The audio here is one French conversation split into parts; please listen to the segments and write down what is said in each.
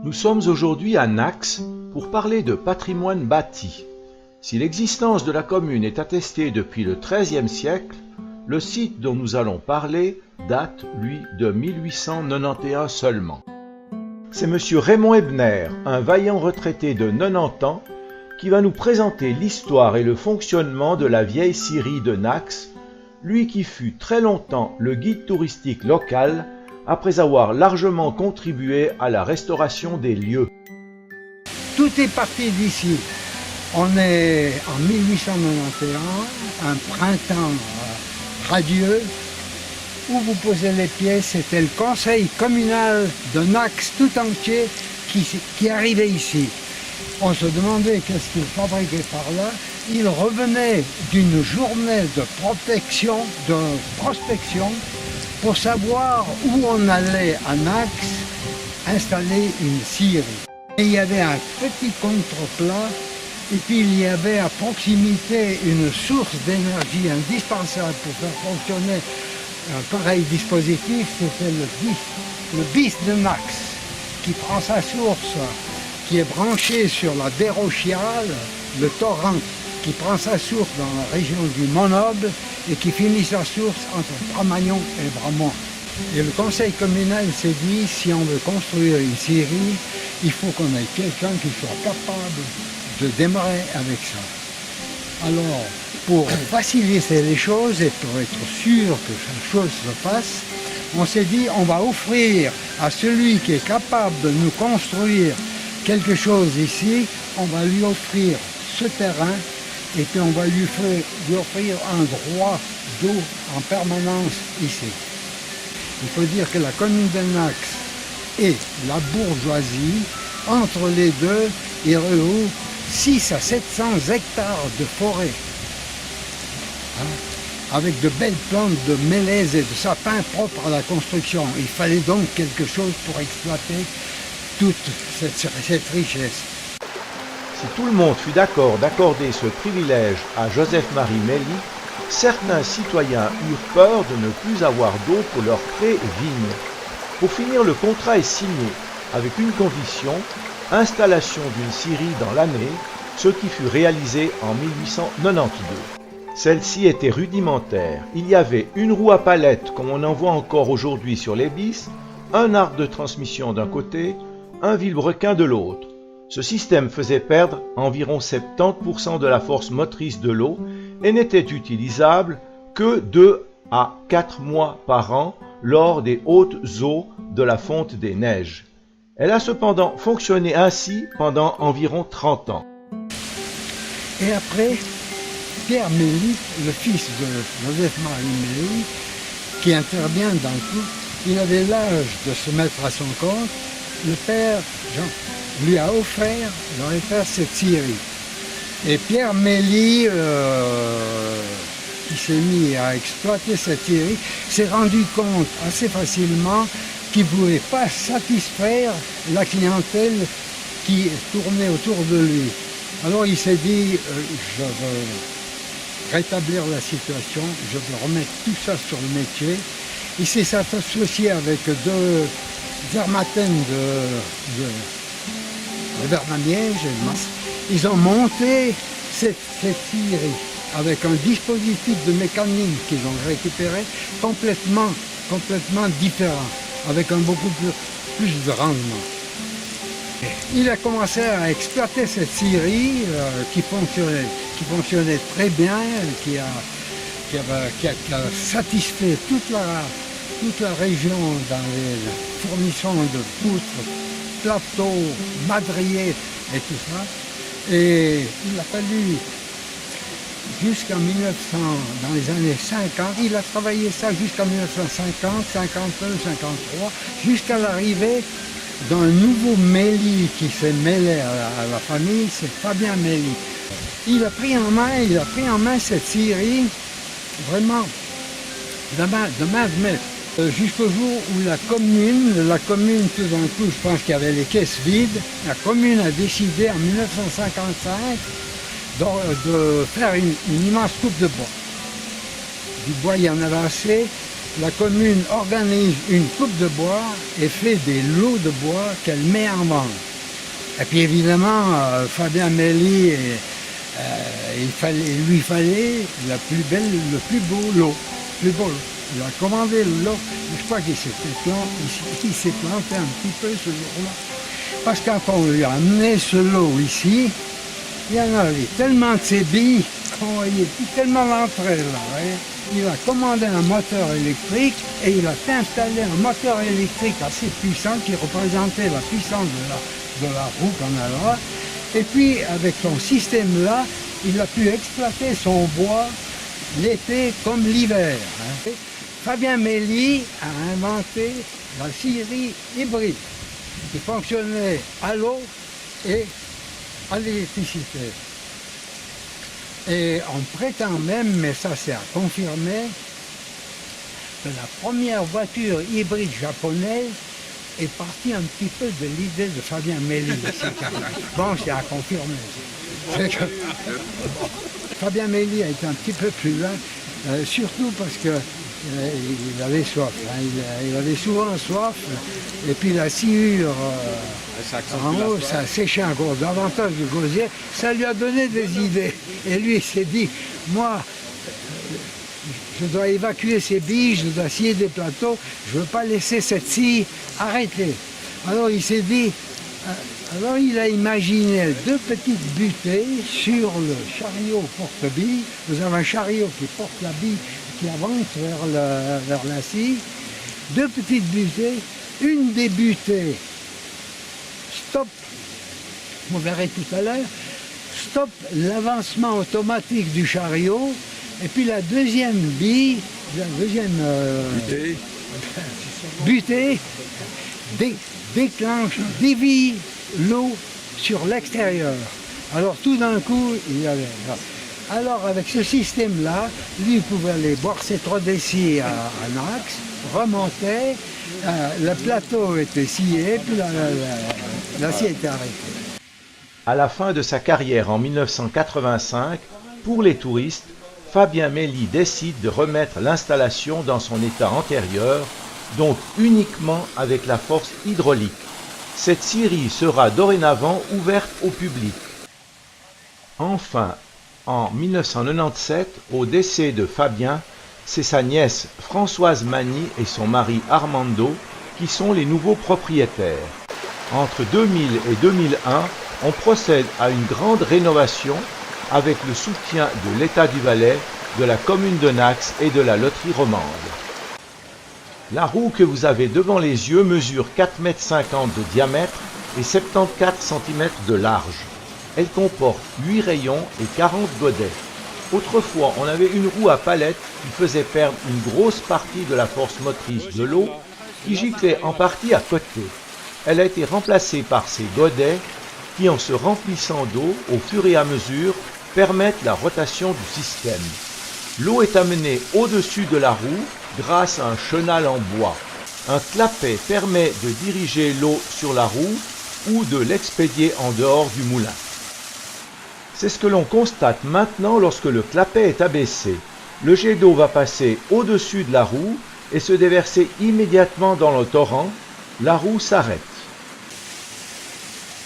Nous sommes aujourd'hui à Nax pour parler de patrimoine bâti. Si l'existence de la commune est attestée depuis le XIIIe siècle, le site dont nous allons parler date, lui, de 1891 seulement. C'est M. Raymond Ebner, un vaillant retraité de 90 ans, qui va nous présenter l'histoire et le fonctionnement de la vieille scierie de Nax, lui qui fut très longtemps le guide touristique local, après avoir largement contribué à la restauration des lieux. Tout est parti d'ici. On est en 1891, un printemps radieux, où vous posez les pieds, c'était le conseil communal de Nax tout entier qui arrivait ici. On se demandait qu'est-ce qu'il fabriquait par là. Il revenait d'une journée de prospection, pour savoir où on allait à Nax installer une scierie. Et il y avait un petit contre-plat et puis il y avait à proximité une source d'énergie indispensable pour faire fonctionner un pareil dispositif, c'était le bis de Nax qui prend sa source, qui est branché sur la Dérochiale, le torrent qui prend sa source dans la région du Mont-Noble et qui finit sa source entre Bramagnon et Bramont. Et le conseil communal s'est dit, si on veut construire une scierie, il faut qu'on ait quelqu'un qui soit capable de démarrer avec ça. Alors, pour faciliter les choses et pour être sûr que la chose se passe, on s'est dit, on va offrir à celui qui est capable de nous construire quelque chose ici, on va lui offrir ce terrain et puis on va lui offrir un droit d'eau en permanence ici. Il faut dire que la commune de Nax et la bourgeoisie, entre les deux, il regroupe 600 à 700 hectares de forêt, avec de belles plantes de mélèzes et de sapins propres à la construction. Il fallait donc quelque chose pour exploiter toute cette richesse. Si tout le monde fut d'accord d'accorder ce privilège à Joseph-Marie Mély, certains citoyens eurent peur de ne plus avoir d'eau pour leurs prés et vignes. Pour finir, le contrat est signé avec une condition, installation d'une scierie dans l'année, ce qui fut réalisé en 1892. Celle-ci était rudimentaire. Il y avait une roue à palette comme on en voit encore aujourd'hui sur les bis, un arc de transmission d'un côté, un vilebrequin de l'autre. Ce système faisait perdre environ 70% de la force motrice de l'eau et n'était utilisable que 2 à 4 mois par an lors des hautes eaux de la fonte des neiges. Elle a cependant fonctionné ainsi pendant environ 30 ans. Et après, Pierre Mély, le fils de Joseph-Marie Mély, qui intervient dans le coup, il avait l'âge de se mettre à son compte. Le père Jean lui a offert cette scierie. Et Pierre Mély, qui s'est mis à exploiter cette scierie, s'est rendu compte assez facilement qu'il ne pouvait pas satisfaire la clientèle qui tournait autour de lui. Alors il s'est dit, je veux rétablir la situation, je veux remettre tout ça sur le métier. Il s'est associé avec deux dermatènes de Vermaniège. Ils ont monté cette scierie avec un dispositif de mécanique qu'ils ont récupéré complètement différent, avec un beaucoup plus de rendement. Il a commencé à exploiter cette scierie qui fonctionnait très bien, qui a satisfait toute la région dans les fournissements de poutres, plateaux, madriers et tout ça. Et il a fallu jusqu'en 1900, dans les années 50, il a travaillé ça jusqu'en 1950, 52, 53, jusqu'à l'arrivée d'un nouveau Mély qui s'est mêlé à la famille, c'est Fabien Mély. Il a pris en main cette scierie vraiment de main de maître. Jusqu'au jour où la commune, tout d'un coup, je pense qu'il y avait les caisses vides, la commune a décidé en 1955 de faire une immense coupe de bois. Du bois, il y en avait assez, la commune organise une coupe de bois et fait des lots de bois qu'elle met en vente. Et puis évidemment, Fabien Mély, il lui fallait le plus beau lot. Il a commandé le lot, mais je crois qu'il s'est planté un petit peu ce jour-là. Parce que quand on lui a amené ce lot ici, il y en avait tellement de ces billes qu'on voyait tellement l'entrée là. Voyez. Il a commandé un moteur électrique et il a installé un moteur électrique assez puissant qui représentait la puissance de la roue qu'on a là. Et puis avec son système-là, il a pu exploiter son bois l'été comme l'hiver. Hein. Fabien Mély a inventé la scierie hybride qui fonctionnait à l'eau et à l'électricité. Et on prétend même, mais ça c'est à confirmer, que la première voiture hybride japonaise est partie un petit peu de l'idée de Fabien Mély. Bon, c'est à confirmer. Fabien Mély a été un petit peu plus loin, surtout parce que il avait soif. Hein. Il avait souvent soif. Et puis la sciure en haut, ça séchait encore davantage du gosier. Ça lui a donné des idées. Et lui, il s'est dit, moi, je dois évacuer ces billes, je dois scier des plateaux. Je ne veux pas laisser cette scie arrêter. Alors il s'est dit, alors il a imaginé 2 petites butées sur le chariot porte-bille. Vous avez un chariot qui porte la bille, qui avance vers la scie. 2 petites butées. Une des butées, stop, vous verrez tout à l'heure, stop l'avancement automatique du chariot. Et puis la deuxième bille, la deuxième butée, déclenche, dévie l'eau sur l'extérieur. Alors tout d'un coup, il y avait... Alors avec ce système-là, lui il pouvait aller boire ses 3 décis à Nax, remonter, le plateau était scié, puis la scie était arrêtée. À la fin de sa carrière en 1985, pour les touristes, Fabien Mély décide de remettre l'installation dans son état antérieur, donc uniquement avec la force hydraulique. Cette scierie sera dorénavant ouverte au public. Enfin, en 1997, au décès de Fabien, c'est sa nièce Françoise Magny et son mari Armando qui sont les nouveaux propriétaires. Entre 2000 et 2001, on procède à une grande rénovation avec le soutien de l'État du Valais, de la commune de Nax et de la loterie romande. La roue que vous avez devant les yeux mesure 4,50 m de diamètre et 74 cm de large. Elle comporte 8 rayons et 40 godets. Autrefois, on avait une roue à palette qui faisait perdre une grosse partie de la force motrice de l'eau qui giclait en partie à côté. Elle a été remplacée par ces godets qui, en se remplissant d'eau au fur et à mesure, permettent la rotation du système. L'eau est amenée au-dessus de la roue grâce à un chenal en bois. Un clapet permet de diriger l'eau sur la roue ou de l'expédier en dehors du moulin. C'est ce que l'on constate maintenant lorsque le clapet est abaissé. Le jet d'eau va passer au-dessus de la roue et se déverser immédiatement dans le torrent. La roue s'arrête.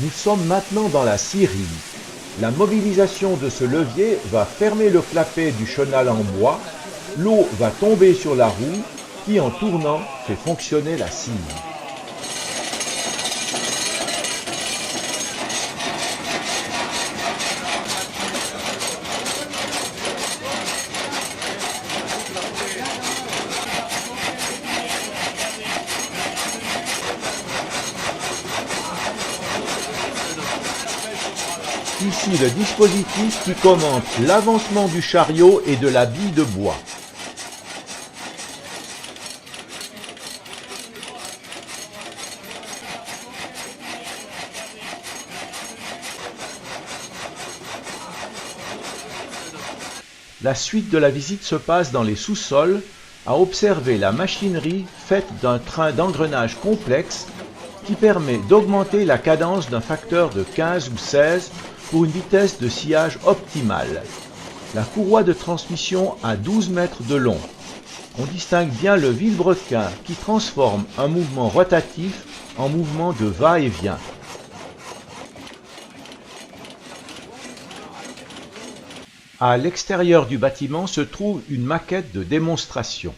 Nous sommes maintenant dans la scierie. La mobilisation de ce levier va fermer le clapet du chenal en bois. L'eau va tomber sur la roue qui, en tournant, fait fonctionner la scie. Ici le dispositif qui commente l'avancement du chariot et de la bille de bois. La suite de la visite se passe dans les sous-sols, à observer la machinerie faite d'un train d'engrenage complexe qui permet d'augmenter la cadence d'un facteur de 15 ou 16 pour une vitesse de sciage optimale. La courroie de transmission a 12 mètres de long. on distingue bien le vilebrequin qui transforme un mouvement rotatif en mouvement de va-et-vient. À l'extérieur du bâtiment se trouve une maquette de démonstration.